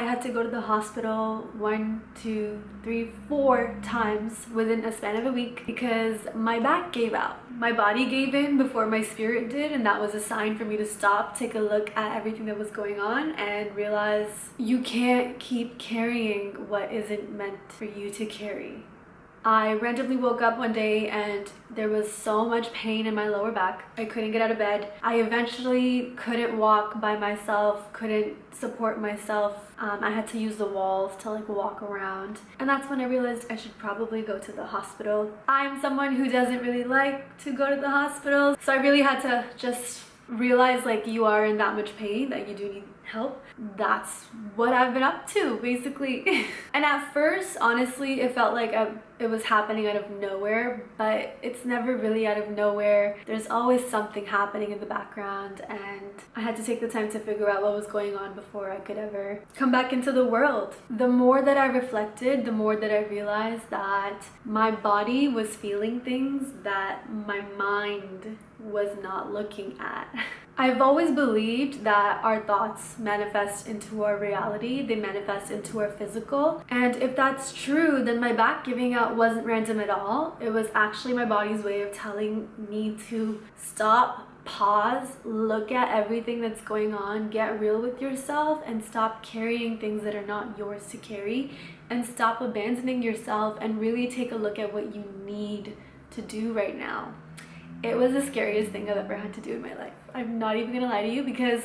I had to go to the hospital 1, 2, 3, 4 times within a span of a week because my back gave out. My body gave in before my spirit did, and that was a sign for me to stop, take a look at everything that was going on, and realize you can't keep carrying what isn't meant for you to carry. I randomly woke up one day and there was so much pain in my lower back. I couldn't get out of bed. I eventually couldn't walk by myself, couldn't support myself. I had to use the walls to like walk around. And that's when I realized I should probably go to the hospital. I'm someone who doesn't really like to go to the hospital. So I really had to just realize like you are in that much pain that you do need help. That's what I've been up to basically. And at first, honestly, it felt like it was happening out of nowhere, but it's never really out of nowhere. There's always something happening in the background, and I had to take the time to figure out what was going on before I could ever come back into the world. The more that I reflected, the more that I realized that my body was feeling things that my mind was not looking at. I've always believed that our thoughts manifest into our reality, they manifest into our physical. And if that's true, then my back giving out wasn't random at all. It was actually my body's way of telling me to stop, pause, look at everything that's going on, get real with yourself, and stop carrying things that are not yours to carry, and stop abandoning yourself and really take a look at what you need to do right now. It was the scariest thing I've ever had to do in my life. I'm not even gonna lie to you, because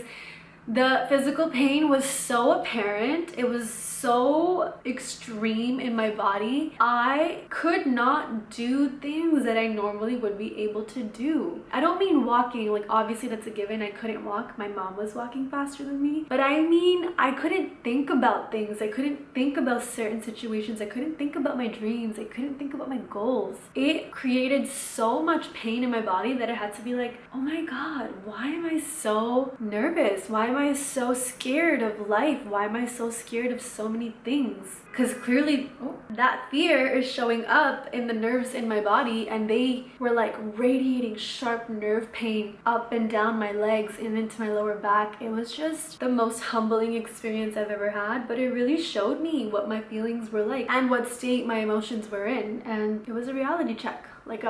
the physical pain was so apparent. It was so extreme in my body. I could not do things that I normally would be able to do. I don't mean walking, like obviously that's a given. I couldn't walk. My mom was walking faster than me. But I mean, I couldn't think about things. I couldn't think about certain situations. I couldn't think about my dreams. I couldn't think about my goals. It created so much pain in my body that I had to be like, oh my God, why am I so nervous? Why am I so scared of life? Why am I so scared of so many things? Because clearly that fear is showing up in the nerves in my body, and they were like radiating sharp nerve pain up and down my legs and into my lower back. It was just the most humbling experience I've ever had, but it really showed me what my feelings were like and what state my emotions were in, and it was a reality check, like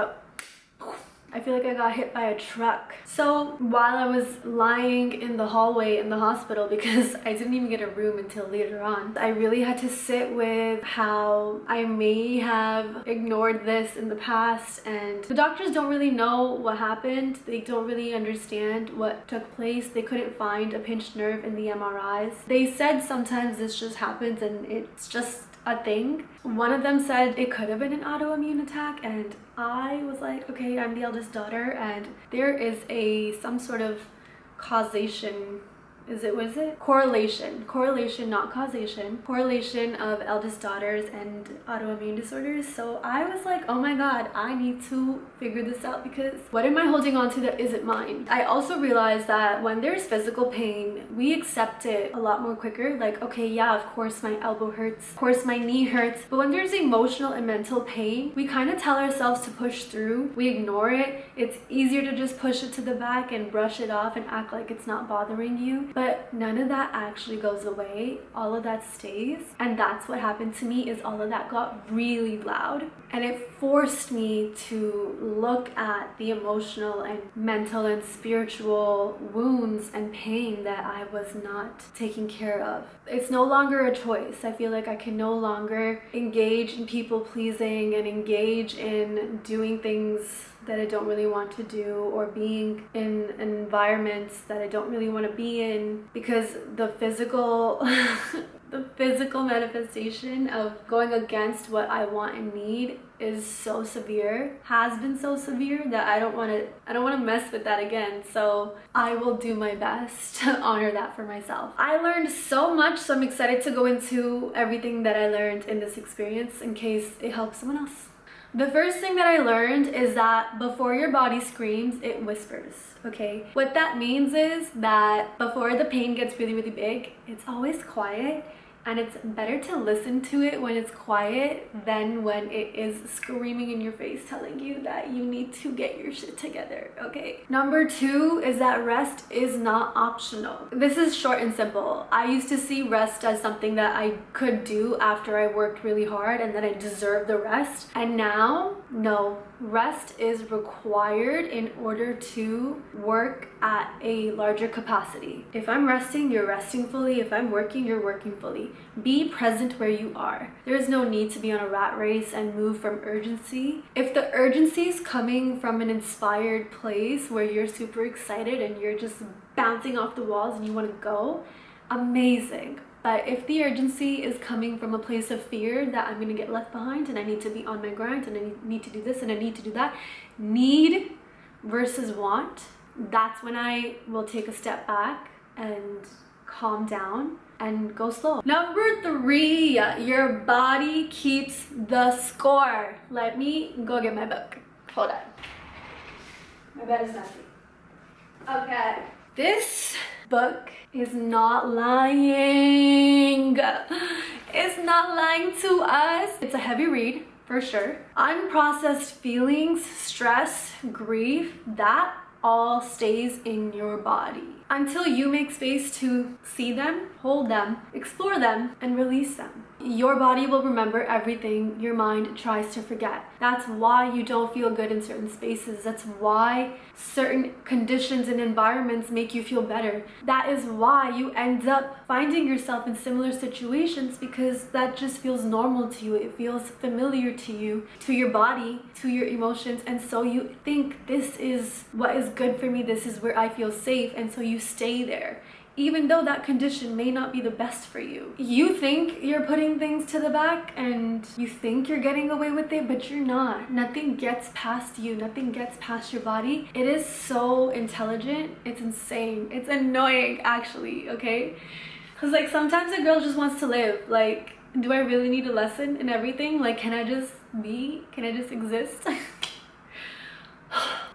I feel like I got hit by a truck. So while I was lying in the hallway in the hospital, because I didn't even get a room until later on, I really had to sit with how I may have ignored this in the past, and the doctors don't really know what happened. They don't really understand what took place. They couldn't find a pinched nerve in the MRIs. They said sometimes this just happens and it's just a thing. One of them said it could have been an autoimmune attack, and I was like, okay, I'm the eldest daughter, and there is some sort of causation. What is it? Correlation, not causation. Correlation of eldest daughters and autoimmune disorders. So I was like, oh my God, I need to figure this out, because what am I holding on to that isn't mine? I also realized that when there's physical pain, we accept it a lot more quicker. Like, okay, yeah, of course my elbow hurts, of course my knee hurts. But when there's emotional and mental pain, we kind of tell ourselves to push through. We ignore it. It's easier to just push it to the back and brush it off and act like it's not bothering you. But none of that actually goes away. All of that stays. And that's what happened to me, is all of that got really loud. And it forced me to look at the emotional and mental and spiritual wounds and pain that I was not taking care of. It's no longer a choice. I feel like I can no longer engage in people pleasing and engage in doing things that I don't really want to do, or being in environments that I don't really want to be in, because the physical the physical manifestation of going against what I want and need is so severe, has been so severe, that I don't want to mess with that again. So I will do my best to honor that for myself. I learned so much, so I'm excited to go into everything that I learned in this experience in case it helps someone else. The first thing that I learned is that before your body screams, it whispers, okay? What that means is that before the pain gets really, really big, it's always quiet, And it's better to listen to it when it's quiet than when it is screaming in your face telling you that you need to get your shit together, okay? Number 2 is that rest is not optional. This is short and simple. I used to see rest as something that I could do after I worked really hard and that I deserve the rest. And now, no. Rest is required in order to work at a larger capacity. If I'm resting, you're resting fully. If I'm working, you're working fully. Be present where you are. There is no need to be on a rat race and move from urgency. If the urgency is coming from an inspired place where you're super excited and you're just bouncing off the walls and you want to go, amazing. But if the urgency is coming from a place of fear that I'm going to get left behind and I need to be on my grind and I need to do this and I need to do that, need versus want, that's when I will take a step back and calm down and go slow. Number 3, your body keeps the score. Let me go get my book. Hold on. My bed is messy. Okay. This book is not lying. It's not lying to us. It's a heavy read, for sure. Unprocessed feelings, stress, grief, that all stays in your body until you make space to see them, hold them, explore them, and release them. Your body will remember everything your mind tries to forget. That's why you don't feel good in certain spaces. That's why certain conditions and environments make you feel better. That is why you end up finding yourself in similar situations, because that just feels normal to you. It feels familiar to you, to your body, to your emotions. And so you think, this is what is good for me. This is where I feel safe. And so you stay there, even though that condition may not be the best for you. You think you're putting things to the back and you think you're getting away with it, but you're not. Nothing gets past you. Nothing gets past your body. It is so intelligent. It's insane. It's annoying, actually, okay? Because like sometimes a girl just wants to live. Like, do I really need a lesson in everything? Like, can I just be? Can I just exist?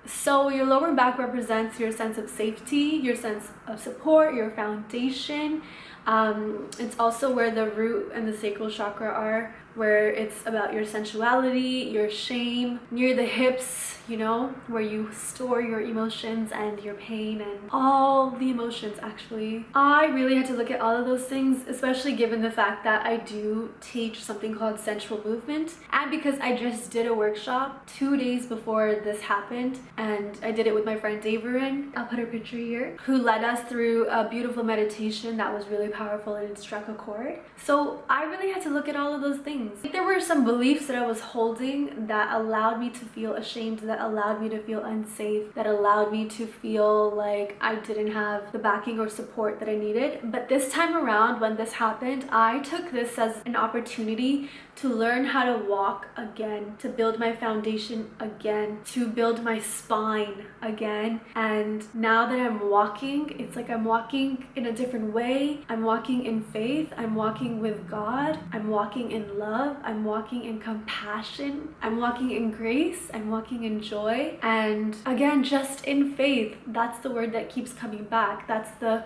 So your lower back represents your sense of safety, your sense of support, your foundation. It's also where the root and the sacral chakra are, where it's about your sensuality, your shame. Near the hips, you know, where you store your emotions and your pain and all the emotions, actually. I really had to look at all of those things, especially given the fact that I do teach something called sensual movement, and because I just did a workshop 2 days before this happened, and I did it with my friend Tanvir, I'll put her picture here, who led us through a beautiful meditation that was really powerful and it struck a chord. So I really had to look at all of those things. There were some beliefs that I was holding that allowed me to feel ashamed, that allowed me to feel unsafe, that allowed me to feel like I didn't have the backing or support that I needed. But this time around, when this happened, I took this as an opportunity to learn how to walk again, to build my foundation again, to build my spine again. And now that I'm walking, it's like I'm walking in a different way. I'm walking in faith. I'm walking with God. I'm walking in love. I'm walking in compassion. I'm walking in grace. I'm walking in joy. And again, just in faith. That's the word that keeps coming back. That's the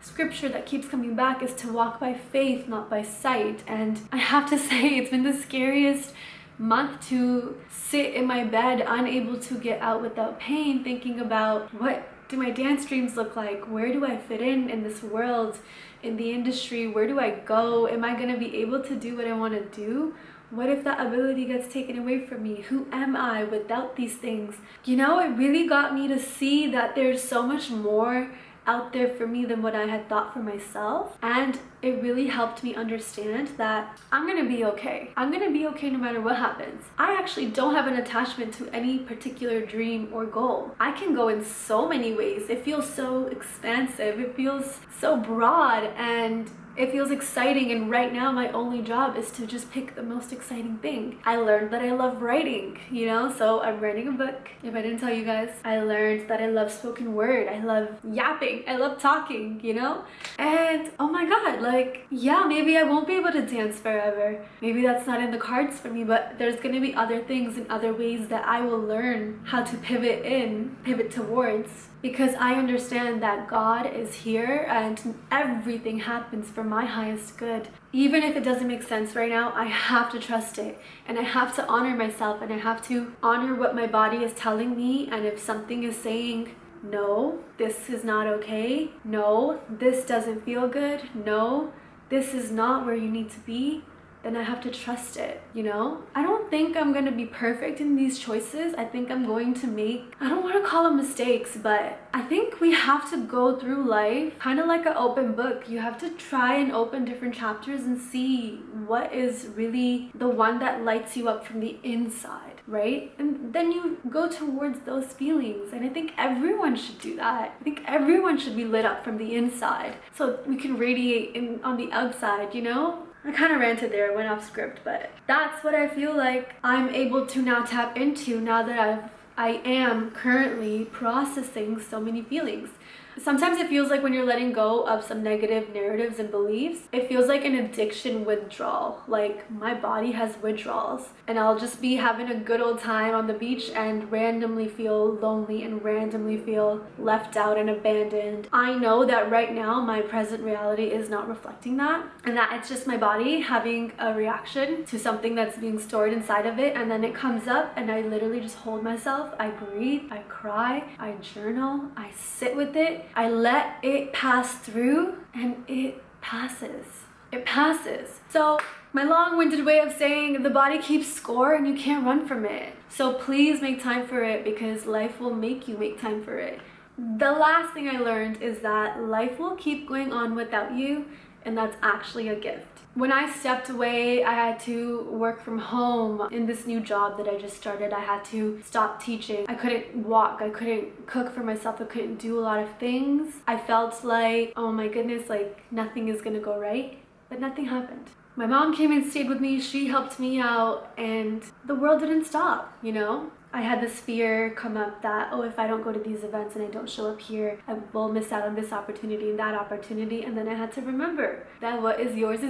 scripture that keeps coming back, is to walk by faith, not by sight. And I have to say, it's been the scariest month to sit in my bed unable to get out without pain, thinking about, what do my dance dreams look like? Where do I fit in this world, in the industry? Where do I go? Am I going to be able to do what I want to do? What if that ability gets taken away from me? Who am I without these things? You know, it really got me to see that there's so much more out there for me than what I had thought for myself. And it really helped me understand that I'm gonna be okay. I'm gonna be okay no matter what happens. I actually don't have an attachment to any particular dream or goal. I can go in so many ways. It feels so expansive. It feels so broad, and it feels exciting, and right now my only job is to just pick the most exciting thing. I learned that I love writing, you know, so I'm writing a book. If I didn't tell you guys, I learned that I love spoken word. I love yapping. I love talking, you know? And oh my God, like, yeah, maybe I won't be able to dance forever. Maybe that's not in the cards for me, but there's gonna be other things and other ways that I will learn how to pivot towards. because I understand that God is here and everything happens for my highest good. Even if it doesn't make sense right now, I have to trust it, and I have to honor myself, and I have to honor what my body is telling me. And if something is saying, no, this is not okay, no, this doesn't feel good, no, this is not where you need to be, then I have to trust it, you know? I don't think I'm gonna be perfect in these choices. I think I'm going to make, I don't want to call them mistakes, but I think we have to go through life kind of like an open book. You have to try and open different chapters and see what is really the one that lights you up from the inside, right? And then you go towards those feelings. And I think everyone should do that. I think everyone should be lit up from the inside so we can radiate on the outside, you know? I kind of ranted there, went off script, but that's what I feel like I'm able to now tap into now that I am currently processing so many feelings. Sometimes it feels like when you're letting go of some negative narratives and beliefs, it feels like an addiction withdrawal. Like my body has withdrawals, and I'll just be having a good old time on the beach and randomly feel lonely and randomly feel left out and abandoned. I know that right now my present reality is not reflecting that, and that it's just my body having a reaction to something that's being stored inside of it, and then it comes up and I literally just hold myself, I breathe, I cry, I journal, I sit with it, I let it pass through, and it passes. It passes. So my long-winded way of saying the body keeps score and you can't run from it. So please make time for it, because life will make you make time for it. The last thing I learned is that life will keep going on without you, and that's actually a gift. When I stepped away, I had to work from home in this new job that I just started. I had to stop teaching. I couldn't walk. I couldn't cook for myself. I couldn't do a lot of things. I felt like, oh my goodness, like nothing is gonna go right, but nothing happened. My mom came and stayed with me. She helped me out, and the world didn't stop, you know? I had this fear come up that, oh, if I don't go to these events and I don't show up here, I will miss out on this opportunity and that opportunity. And then I had to remember that what is yours,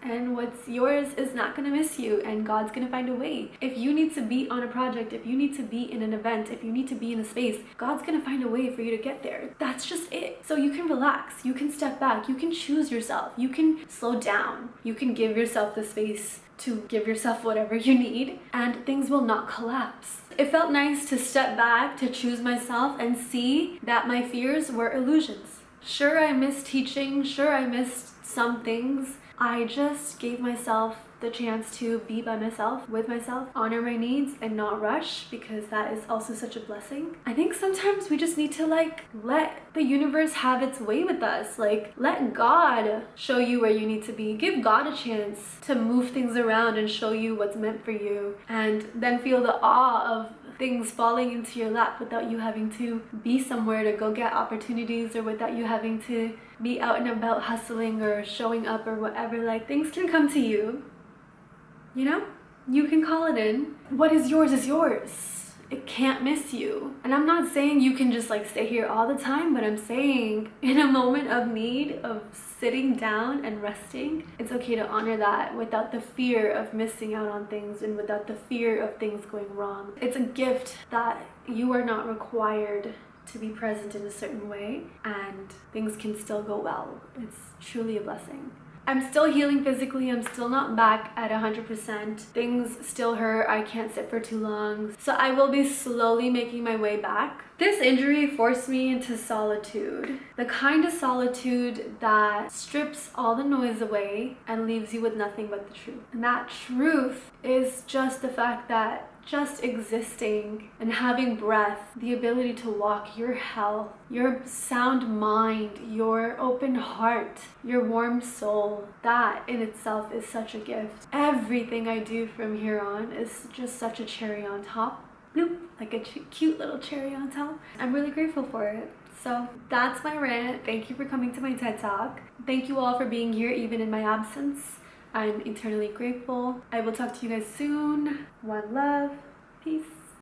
and what's yours is not gonna miss you, and God's gonna find a way. If you need to be on a project, if you need to be in an event, if you need to be in a space, God's gonna find a way for you to get there. That's just it. So you can relax, you can step back, you can choose yourself, you can slow down, you can give yourself the space to give yourself whatever you need, and things will not collapse. It felt nice to step back, to choose myself, and see that my fears were illusions. Sure, I missed teaching, sure, I missed some things. I just gave myself the chance to be by myself, with myself, honor my needs, and not rush, because that is also such a blessing. I think sometimes we just need to let the universe have its way with us. Let God show you where you need to be. Give God a chance to move things around and show you what's meant for you, and then feel the awe of things falling into your lap without you having to be somewhere to go get opportunities, or without you having to be out and about hustling or showing up or whatever. Things can come to you. You know, you can call it in. What is yours is yours. It can't miss you. And I'm not saying you can just stay here all the time, but I'm saying in a moment of need, of sitting down and resting, it's okay to honor that without the fear of missing out on things and without the fear of things going wrong. It's a gift that you are not required to be present in a certain way, and things can still go well. It's truly a blessing. I'm still healing physically. I'm still not back at 100%. Things still hurt. I can't sit for too long. So I will be slowly making my way back. This injury forced me into solitude. The kind of solitude that strips all the noise away and leaves you with nothing but the truth. And that truth is just the fact that just existing and having breath, the ability to walk, your health, your sound mind, your open heart, your warm soul, that in itself is such a gift. Everything I do from here on is just such a cherry on top. Bloop, like a cute little cherry on top. I'm really grateful for it. So that's my rant. Thank you for coming to my TED Talk. Thank you all for being here even in my absence. I'm eternally grateful. I will talk to you guys soon. One love. Peace.